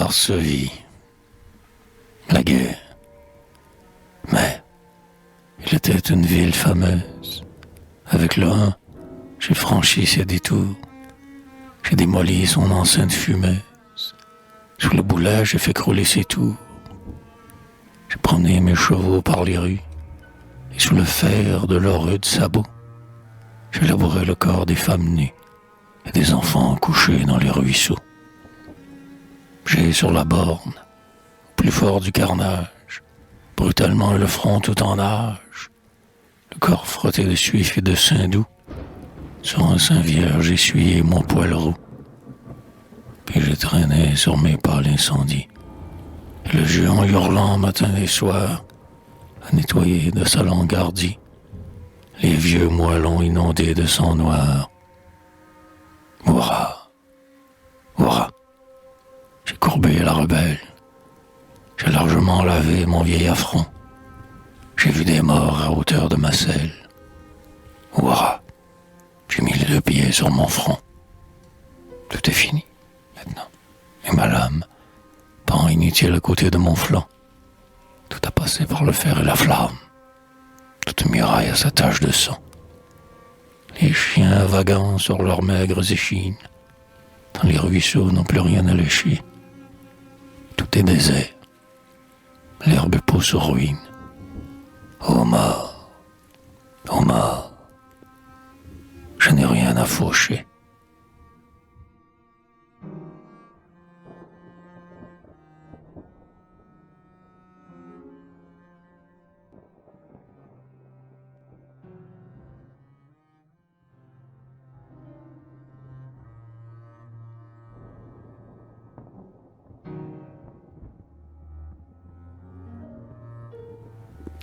Varsovie, la guerre. Mais il était une ville fameuse. Avec le 1, j'ai franchi ses détours. J'ai démoli son enceinte fumeuse. Sous le boulet, j'ai fait crouler ses tours. J'ai promené mes chevaux par les rues. Et sous le fer de leurs rudes sabots, j'ai labouré le corps des femmes nues et des enfants couchés dans les ruisseaux. J'ai sur la borne, au plus fort du carnage, brutalement le front tout en nage, le corps frotté de suif et de sein doux, sur un sein vierge essuyé mon poil roux. Puis j'ai traîné sur mes pas l'incendie, et le géant hurlant matin et soir, à nettoyer de sa langue hardie les vieux moellons inondés de sang noir. Hurrah! Hurrah! J'ai courbé la rebelle. J'ai largement lavé mon vieil affront. J'ai vu des morts à hauteur de ma selle. Hurrah! J'ai mis les 2 pieds sur mon front. Tout est fini, maintenant. Et ma lame pend inutile à côté de mon flanc. Tout a passé par le fer et la flamme. Toute muraille a sa tache de sang. Les chiens vaguant sur leurs maigres échines. Dans les ruisseaux n'ont plus rien à lécher. Tout est désert. L'herbe pousse aux ruines. Ô mort, ô mort, je n'ai rien à faucher.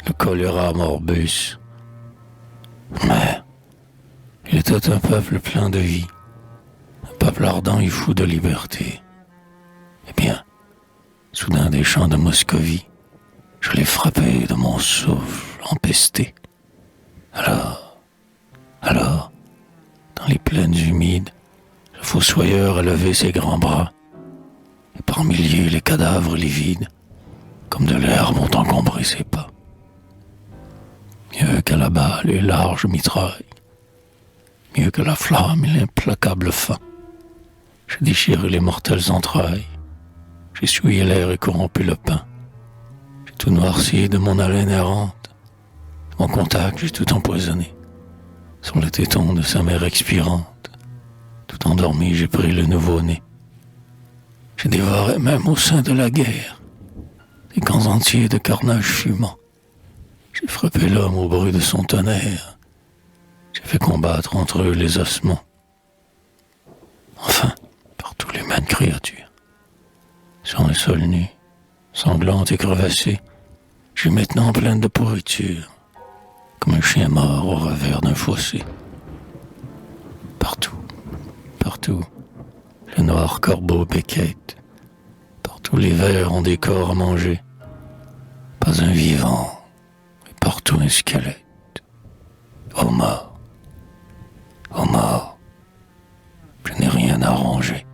Le choléra morbus. Mais il était un peuple plein de vie, un peuple ardent et fou de liberté. Eh bien, soudain des champs de Moscovie, je l'ai frappé de mon souffle empesté. Alors, dans les plaines humides, le fossoyeur a levé ses grands bras, et par milliers les cadavres livides, comme de l'herbe, ont encombré ses pas. Mieux qu'à la balle et large mitraille, mieux que la flamme et l'implacable faim, j'ai déchiré les mortelles entrailles, j'ai souillé l'air et corrompu le pain, j'ai tout noirci de mon haleine errante, de mon contact j'ai tout empoisonné, sur le téton de sa mère expirante, tout endormi j'ai pris le nouveau-né, j'ai dévoré même au sein de la guerre, des camps entiers de carnage fumant. J'ai frappé l'homme au bruit de son tonnerre. J'ai fait combattre entre eux les ossements. Enfin, partout l'humaine créature. Sur un sol nu, sanglante et crevassée, j'ai maintenant pleine de pourriture, comme un chien mort au revers d'un fossé. Partout, le noir corbeau béquette. Partout les vers ont des corps à manger. Pas un vivant. Partout un squelette. Ô mort, je n'ai rien à ranger.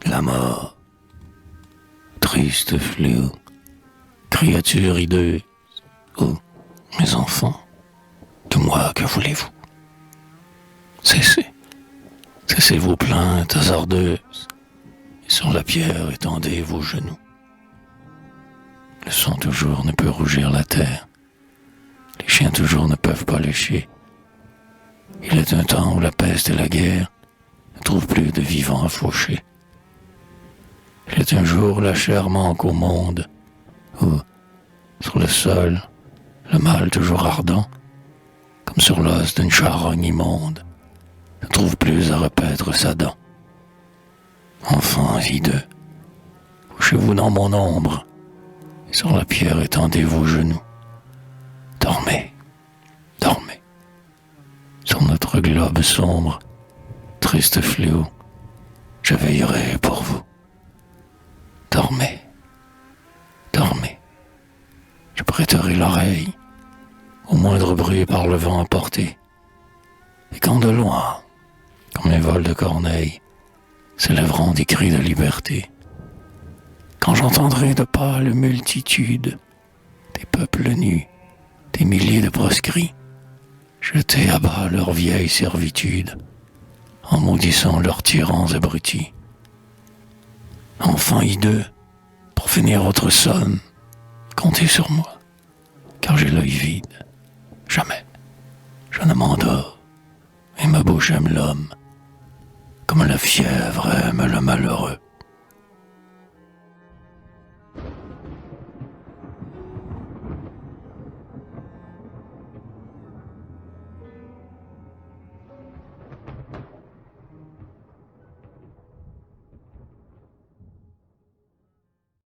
La mort, triste fléau, créature hideuse. Oh, mes enfants, de moi que voulez-vous? Cessez vos plaintes hasardeuses, et sur la pierre étendez vos genoux. Le sang toujours ne peut rougir la terre, les chiens toujours ne peuvent pas lécher. Il est un temps où la peste et la guerre ne trouvent plus de vivants à faucher. Il est un jour où la chair manque au monde, où, sur le sol, le mal toujours ardent, comme sur l'os d'une charogne immonde, ne trouve plus à repaître sa dent. Enfants hideux, couchez-vous dans mon ombre, et sur la pierre étendez vos genoux. Dormez, dormez, l'aube sombre, triste fléau, je veillerai pour vous. Dormez, dormez, je prêterai l'oreille au moindre bruit par le vent emporté. Et quand de loin, comme les vols de corneilles, s'élèveront des cris de liberté, quand j'entendrai de pâles multitudes, des peuples nus, des milliers de proscrits, jeter à bas leur vieille servitude, en maudissant leurs tyrans abrutis. Enfants hideux, pour finir votre somme, comptez sur moi, car j'ai l'œil vide. Jamais, je ne m'endors, et ma bouche aime l'homme, comme la fièvre aime le malheureux.